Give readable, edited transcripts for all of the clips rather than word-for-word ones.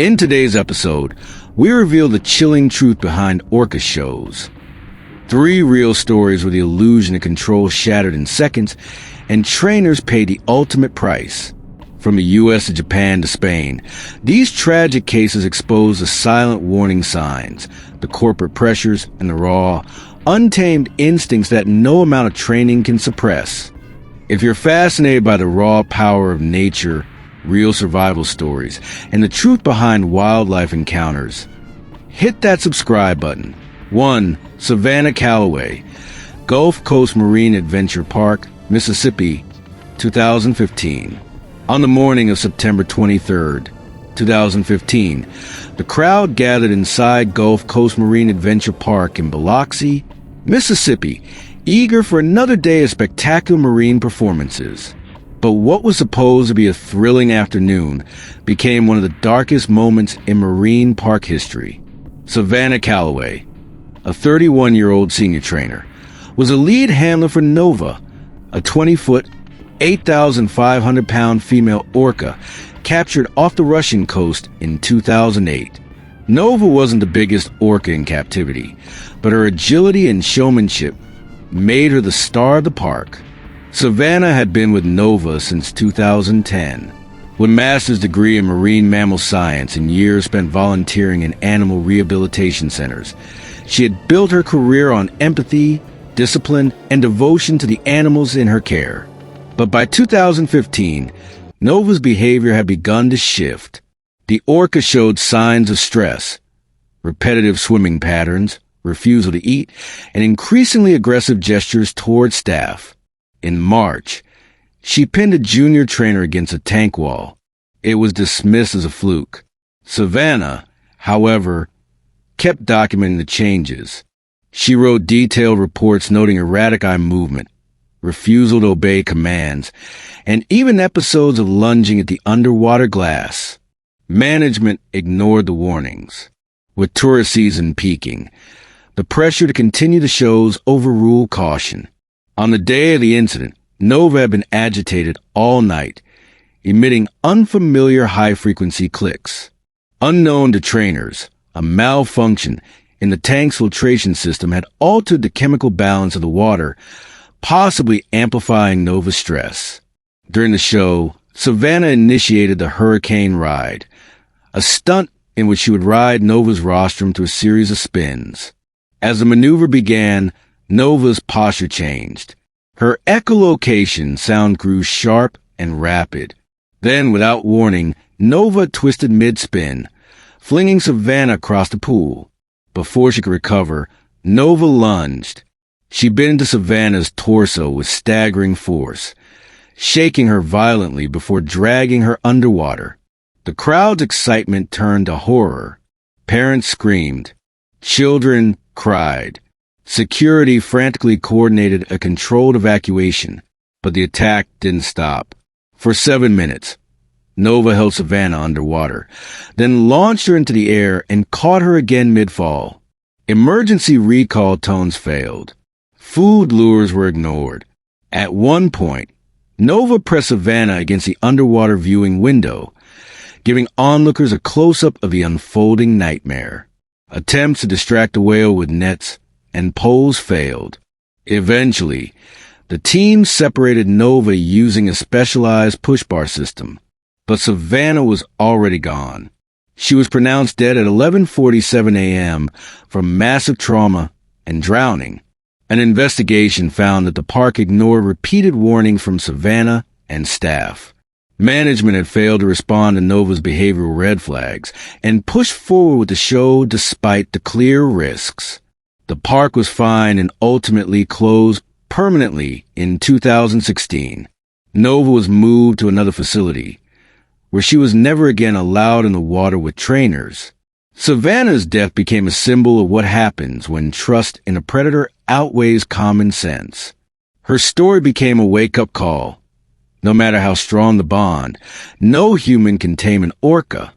In today's episode, we reveal the chilling truth behind Orca shows. 3 real stories where the illusion of control shattered in seconds, and trainers paid the ultimate price. From the US to Japan to Spain, these tragic cases expose the silent warning signs, the corporate pressures, and the raw, untamed instincts that no amount of training can suppress. If you're fascinated by the raw power of nature, real survival stories, and the truth behind wildlife encounters, hit that subscribe button. 1. Savannah, Calloway, Gulf Coast Marine Adventure Park, Mississippi, 2015. On the morning of September 23, 2015, the crowd gathered inside Gulf Coast Marine Adventure Park in Biloxi, Mississippi, eager for another day of spectacular marine performances. But what was supposed to be a thrilling afternoon became one of the darkest moments in marine park history. Savannah Calloway, a 31-year-old senior trainer, was a lead handler for Nova, a 20-foot, 8,500-pound female orca captured off the Russian coast in 2008. Nova wasn't the biggest orca in captivity, but her agility and showmanship made her the star of the park. Savannah had been with Nova since 2010. With a master's degree in marine mammal science and years spent volunteering in animal rehabilitation centers, she had built her career on empathy, discipline, and devotion to the animals in her care. But by 2015, Nova's behavior had begun to shift. The orca showed signs of stress, repetitive swimming patterns, refusal to eat, and increasingly aggressive gestures toward staff. In March, she pinned a junior trainer against a tank wall. It was dismissed as a fluke. Savannah, however, kept documenting the changes. She wrote detailed reports noting erratic eye movement, refusal to obey commands, and even episodes of lunging at the underwater glass. Management ignored the warnings. With tourist season peaking, the pressure to continue the shows overruled caution. On the day of the incident, Nova had been agitated all night, emitting unfamiliar high-frequency clicks. Unknown to trainers, a malfunction in the tank's filtration system had altered the chemical balance of the water, possibly amplifying Nova's stress. During the show, Savannah initiated the hurricane ride, a stunt in which she would ride Nova's rostrum through a series of spins. As the maneuver began, Nova's posture changed. Her echolocation sound grew sharp and rapid. Then, without warning, Nova twisted mid-spin, flinging Savannah across the pool. Before she could recover, Nova lunged. She bit into Savannah's torso with staggering force, shaking her violently before dragging her underwater. The crowd's excitement turned to horror. Parents screamed. Children cried. Security frantically coordinated a controlled evacuation, but the attack didn't stop. For 7 minutes, Nova held Savannah underwater, then launched her into the air and caught her again mid-fall. Emergency recall tones failed. Food lures were ignored. At one point, Nova pressed Savannah against the underwater viewing window, giving onlookers a close-up of the unfolding nightmare. Attempts to distract the whale with nets and poles failed. Eventually, the team separated Nova using a specialized push-bar system, but Savannah was already gone. She was pronounced dead at 11:47 a.m. from massive trauma and drowning. An investigation found that the park ignored repeated warnings from Savannah and staff. Management had failed to respond to Nova's behavioral red flags and pushed forward with the show despite the clear risks. The park was fined and ultimately closed permanently in 2016. Nova was moved to another facility, where she was never again allowed in the water with trainers. Savannah's death became a symbol of what happens when trust in a predator outweighs common sense. Her story became a wake-up call. No matter how strong the bond, no human can tame an orca.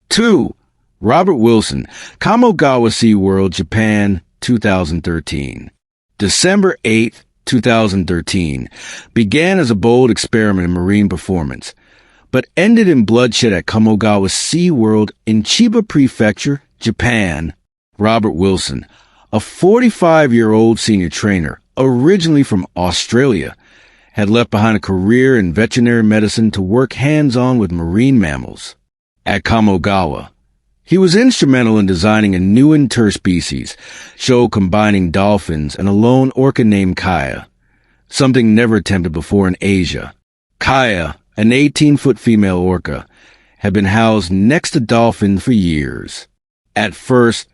2. Robert Wilson, Kamogawa SeaWorld, Japan, 2013. December 8, 2013, began as a bold experiment in marine performance, but ended in bloodshed at Kamogawa Sea World in Chiba Prefecture, Japan. Robert Wilson, a 45-year-old senior trainer, originally from Australia, had left behind a career in veterinary medicine to work hands-on with marine mammals. At Kamogawa, he was instrumental in designing a new interspecies show combining dolphins and a lone orca named Kaya, something never attempted before in Asia. Kaya, an 18-foot female orca, had been housed next to dolphins for years. At first,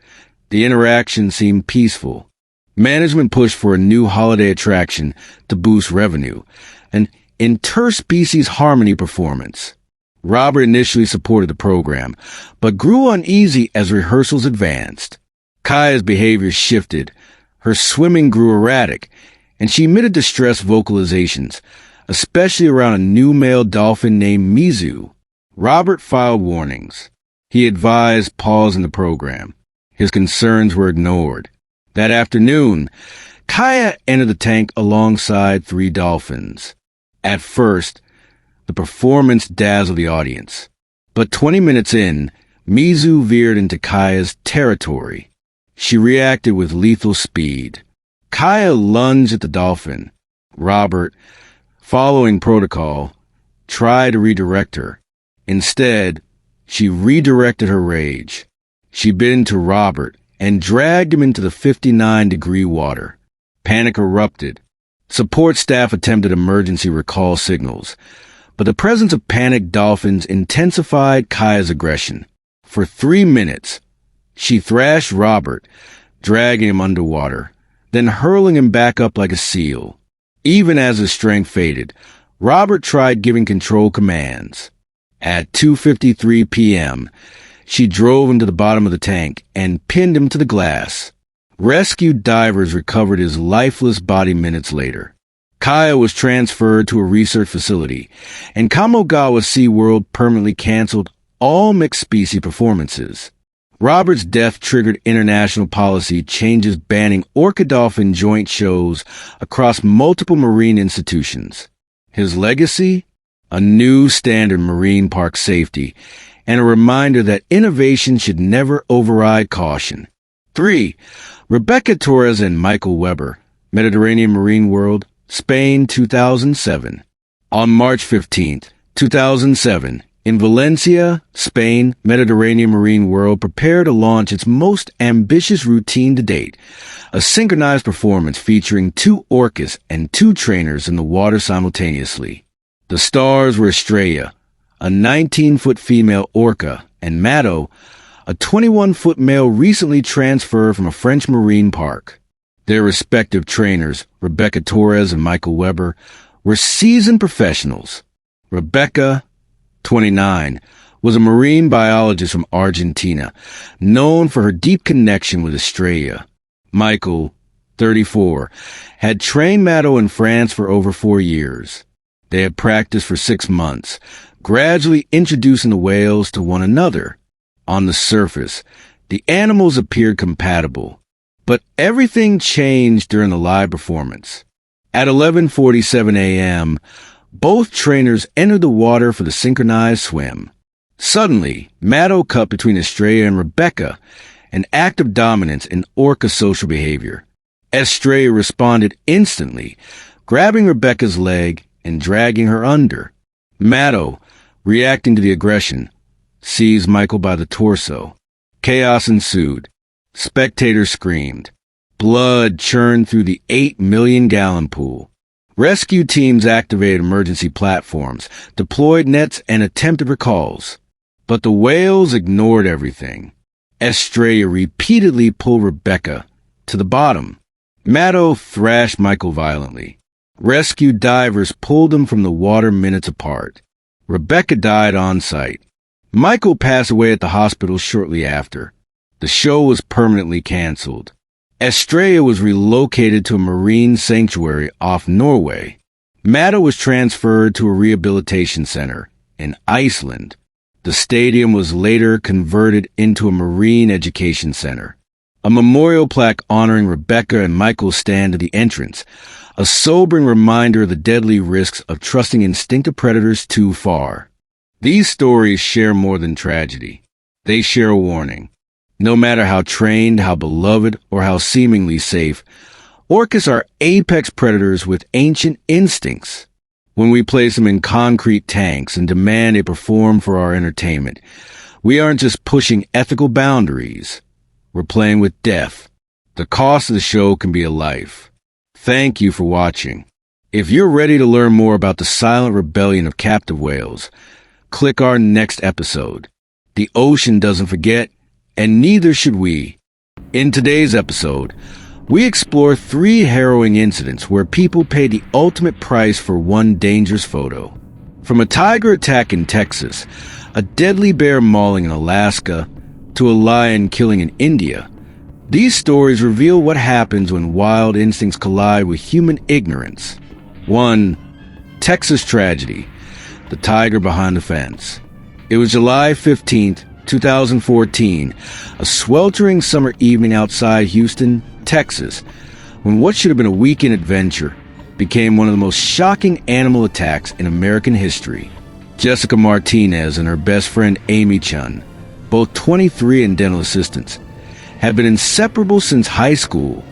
the interaction seemed peaceful. Management pushed for a new holiday attraction to boost revenue, an interspecies harmony performance. Robert initially supported the program, but grew uneasy as rehearsals advanced. Kaya's behavior shifted, her swimming grew erratic, and she emitted distress vocalizations, especially around a new male dolphin named Mizu. Robert filed warnings. He advised pausing the program. His concerns were ignored. That afternoon, Kaya entered the tank alongside 3 dolphins. At first, the performance dazzled the audience. But 20 minutes in, Mizu veered into Kaya's territory. She reacted with lethal speed. Kaya lunged at the dolphin. Robert, following protocol, tried to redirect her. Instead, she redirected her rage. She bit into Robert and dragged him into the 59-degree water. Panic erupted. Support staff attempted emergency recall signals, but the presence of panicked dolphins intensified Kaya's aggression. For 3 minutes, she thrashed Robert, dragging him underwater, then hurling him back up like a seal. Even as his strength faded, Robert tried giving control commands. At 2:53 p.m., she drove him to the bottom of the tank and pinned him to the glass. Rescued divers recovered his lifeless body minutes later. Kaya was transferred to a research facility, and Kamogawa SeaWorld permanently canceled all mixed-species performances. Robert's death triggered international policy changes banning orca-dolphin joint shows across multiple marine institutions. His legacy? A new standard in marine park safety, and a reminder that innovation should never override caution. 3. Rebecca Torres and Michael Weber, Mediterranean Marine World, Spain, 2007. On March 15, 2007, in Valencia, Spain, Mediterranean Marine World prepared to launch its most ambitious routine to date, a synchronized performance featuring 2 orcas and 2 trainers in the water simultaneously. The stars were Estrella, a 19-foot female orca, and Matto, a 21-foot male recently transferred from a French marine park. Their respective trainers, Rebecca Torres and Michael Weber, were seasoned professionals. Rebecca, 29, was a marine biologist from Argentina, known for her deep connection with Estrella. Michael, 34, had trained Matto in France for over 4 years. They had practiced for 6 months, gradually introducing the whales to one another. On the surface, the animals appeared compatible, but everything changed during the live performance. At 11:47 a.m., both trainers entered the water for the synchronized swim. Suddenly, Matto cut between Estrella and Rebecca, an act of dominance in orca social behavior. Estrella responded instantly, grabbing Rebecca's leg and dragging her under. Matto, reacting to the aggression, seized Michael by the torso. Chaos ensued. Spectators screamed. Blood churned through the 8-million-gallon pool. Rescue teams activated emergency platforms, deployed nets, and attempted recalls. But the whales ignored everything. Estrella repeatedly pulled Rebecca to the bottom. Matto thrashed Michael violently. Rescue divers pulled him from the water minutes apart. Rebecca died on site. Michael passed away at the hospital shortly after. The show was permanently canceled. Estrella was relocated to a marine sanctuary off Norway. Matto was transferred to a rehabilitation center in Iceland. The stadium was later converted into a marine education center. A memorial plaque honoring Rebecca and Michael stand at the entrance, a sobering reminder of the deadly risks of trusting instinctive predators too far. These stories share more than tragedy. They share a warning. No matter how trained, how beloved, or how seemingly safe, orcas are apex predators with ancient instincts. When we place them in concrete tanks and demand they perform for our entertainment, we aren't just pushing ethical boundaries. We're playing with death. The cost of the show can be a life. Thank you for watching. If you're ready to learn more about the silent rebellion of captive whales, click our next episode. The ocean doesn't forget, and neither should we. In today's episode, we explore 3 harrowing incidents where people pay the ultimate price for one dangerous photo. From a tiger attack in Texas, a deadly bear mauling in Alaska, to a lion killing in India, these stories reveal what happens when wild instincts collide with human ignorance. 1. Texas tragedy. The tiger behind the fence. It was July 15th, 2014, a sweltering summer evening outside Houston, Texas, when what should have been a weekend adventure became one of the most shocking animal attacks in American history. Jessica Martinez and her best friend Amy Chun, both 23 and dental assistants, had been inseparable since high school.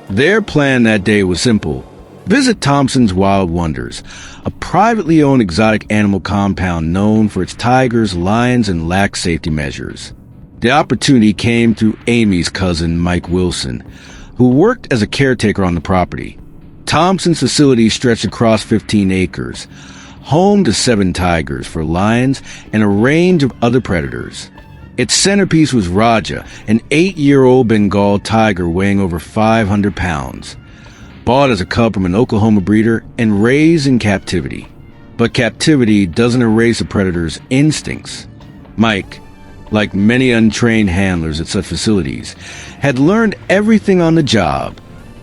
Their plan that day was simple: visit Thompson's Wild Wonders, a privately owned exotic animal compound known for its tigers, lions, and lax safety measures. The opportunity came through Amy's cousin, Mike Wilson, who worked as a caretaker on the property. Thompson's facility stretched across 15 acres, home to 7 tigers for lions and a range of other predators. Its centerpiece was Raja, an 8-year-old Bengal tiger weighing over 500 pounds. Bought as a cub from an Oklahoma breeder and raised in captivity. But captivity doesn't erase a predator's instincts. Mike, like many untrained handlers at such facilities, had learned everything on the job.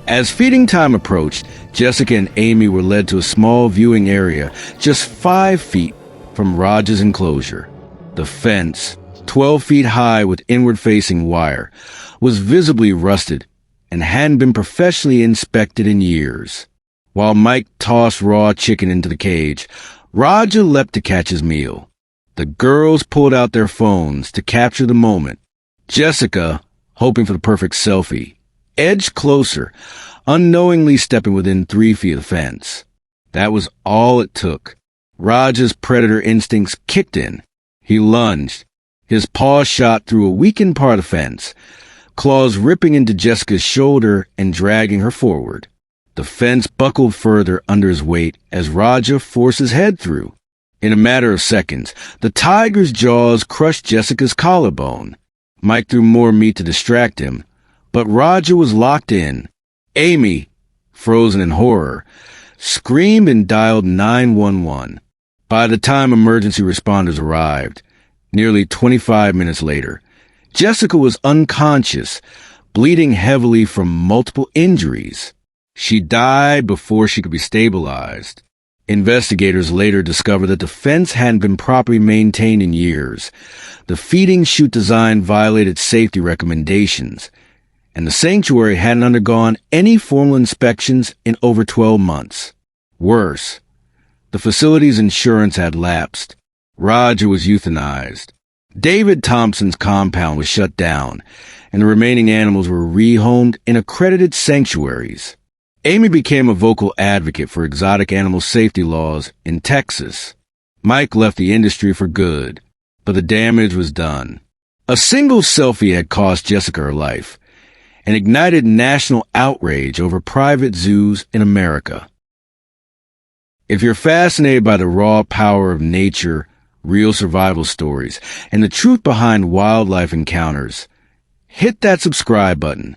As feeding time approached, Jessica and Amy were led to a small viewing area just 5 feet from Raja's enclosure. The fence, 12 feet high with inward-facing wire, was visibly rusted and hadn't been professionally inspected in years. While Mike tossed raw chicken into the cage, Raja leapt to catch his meal. The girls pulled out their phones to capture the moment. Jessica, hoping for the perfect selfie, edged closer, unknowingly stepping within 3 feet of the fence. That was all it took. Raja's predator instincts kicked in. He lunged. His paw shot through a weakened part of the fence, claws ripping into Jessica's shoulder and dragging her forward. The fence buckled further under his weight as Raja forced his head through. In a matter of seconds, the tiger's jaws crushed Jessica's collarbone. Mike threw more meat to distract him, but Raja was locked in. Amy, frozen in horror, screamed and dialed 911. By the time emergency responders arrived, nearly 25 minutes later, Jessica was unconscious, bleeding heavily from multiple injuries. She died before she could be stabilized. Investigators later discovered that the fence hadn't been properly maintained in years. The feeding chute design violated safety recommendations, and the sanctuary hadn't undergone any formal inspections in over 12 months. Worse, the facility's insurance had lapsed. Raja was euthanized. David Thompson's compound was shut down, and the remaining animals were rehomed in accredited sanctuaries. Amy became a vocal advocate for exotic animal safety laws in Texas. Mike left the industry for good, but the damage was done. A single selfie had cost Jessica her life and ignited national outrage over private zoos in America. If you're fascinated by the raw power of nature, real survival stories, and the truth behind wildlife encounters, hit that subscribe button.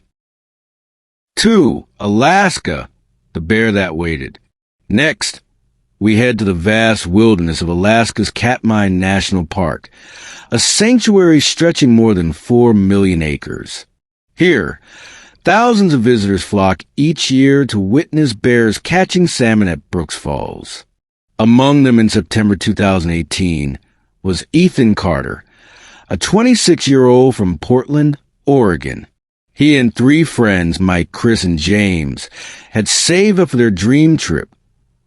2. Alaska, the bear that waited. Next, we head to the vast wilderness of Alaska's Katmai National Park, a sanctuary stretching more than 4 million acres. Here, thousands of visitors flock each year to witness bears catching salmon at Brooks Falls. Among them in September 2018 was Ethan Carter, a 26-year-old from Portland, Oregon. He and 3 friends, Mike, Chris, and James, had saved up for their dream trip,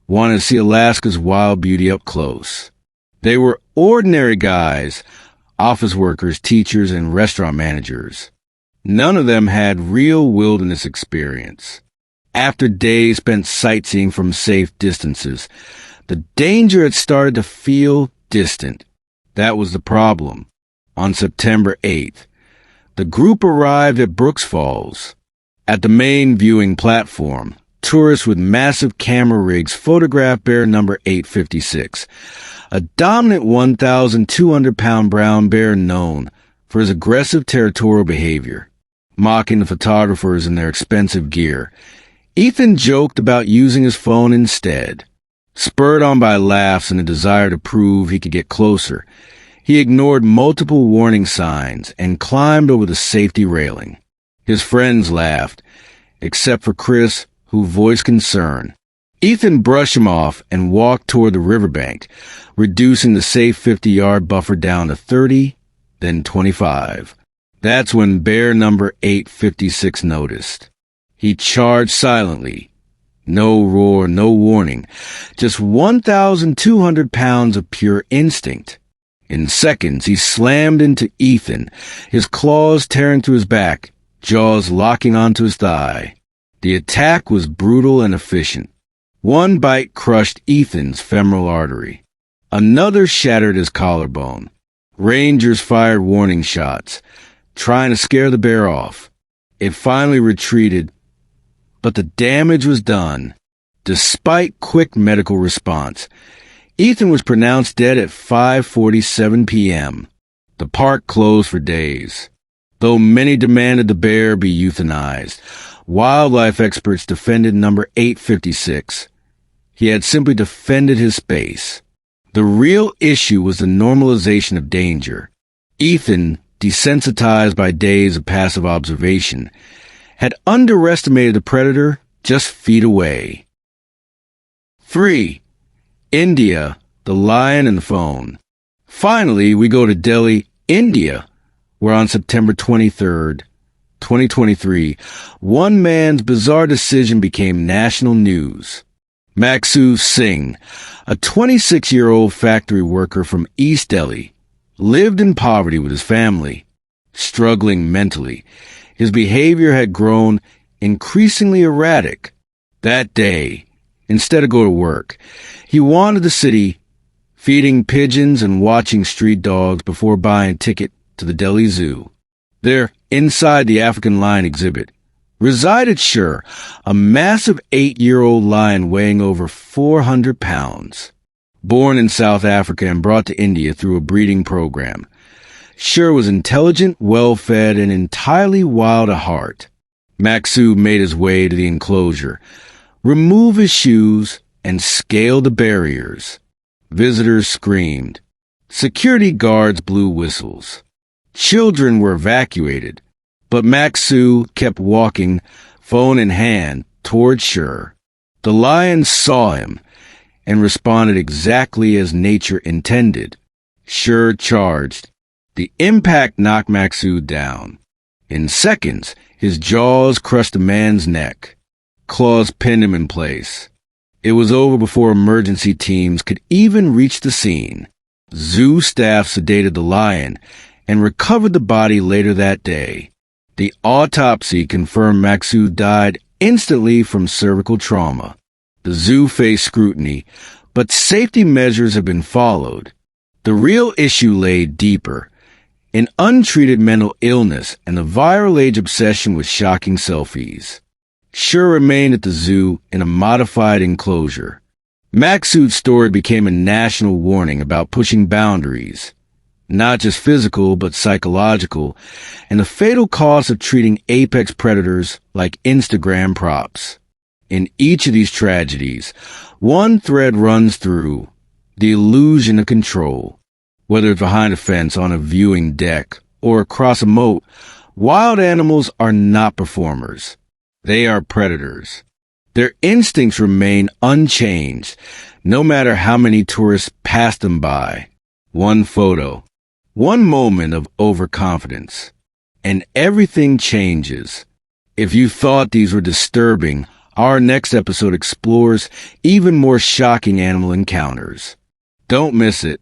wanting to see Alaska's wild beauty up close. They were ordinary guys, office workers, teachers, and restaurant managers. None of them had real wilderness experience. After days spent sightseeing from safe distances, the danger had started to feel distant. That was the problem. On September 8th, the group arrived at Brooks Falls. At the main viewing platform, tourists with massive camera rigs photographed bear number 856, a dominant 1,200-pound brown bear known for his aggressive territorial behavior. Mocking the photographers and their expensive gear, Ethan joked about using his phone instead. Spurred on by laughs and a desire to prove he could get closer, he ignored multiple warning signs and climbed over the safety railing. His friends laughed, except for Chris, who voiced concern. Ethan brushed him off and walked toward the riverbank, reducing the safe 50-yard buffer down to 30, then 25. That's when bear number 856 noticed. He charged silently. No roar, no warning. Just 1,200 pounds of pure instinct. In seconds, he slammed into Ethan, his claws tearing through his back, jaws locking onto his thigh. The attack was brutal and efficient. One bite crushed Ethan's femoral artery. Another shattered his collarbone. Rangers fired warning shots, trying to scare the bear off. It finally retreated, but the damage was done. Despite quick medical response, Ethan was pronounced dead at 5:47 p.m. The park closed for days. Though many demanded the bear be euthanized, wildlife experts defended number 856. He had simply defended his space. The real issue was the normalization of danger. Ethan, desensitized by days of passive observation, had underestimated the predator just feet away. 3. India, the lion and the phone. Finally, we go to Delhi, India, where on September 23rd, 2023, one man's bizarre decision became national news. Maksu Singh, a 26-year-old factory worker from East Delhi, lived in poverty with his family. Struggling mentally, his behavior had grown increasingly erratic. That day, instead of go to work, he wandered the city, feeding pigeons and watching street dogs before buying a ticket to the Delhi Zoo. There, inside the African lion exhibit, resided Sher, a massive 8-year-old lion weighing over 400 pounds. Born in South Africa and brought to India through a breeding program, Sher was intelligent, well-fed, and entirely wild at heart. Maksu made his way to the enclosure, removed his shoes, and scaled the barriers. Visitors screamed. Security guards blew whistles. Children were evacuated, but Maksu kept walking, phone in hand, toward Sher. The lion saw him and responded exactly as nature intended. Sher charged. The impact knocked Maksu down. In seconds, his jaws crushed the man's neck. Claws pinned him in place. It was over before emergency teams could even reach the scene. Zoo staff sedated the lion and recovered the body later that day. The autopsy confirmed Maksu died instantly from cervical trauma. The zoo faced scrutiny, but safety measures have been followed. The real issue lay deeper, in untreated mental illness and the viral age obsession with shocking selfies. Sher remained at the zoo in a modified enclosure. Maksu's story became a national warning about pushing boundaries, not just physical but psychological, and the fatal cost of treating apex predators like Instagram props. In each of these tragedies, one thread runs through: the illusion of control. Whether it's behind a fence, on a viewing deck, or across a moat, wild animals are not performers. They are predators. Their instincts remain unchanged, no matter how many tourists pass them by. One photo, one moment of overconfidence, and everything changes. If you thought these were disturbing, our next episode explores even more shocking animal encounters. Don't miss it.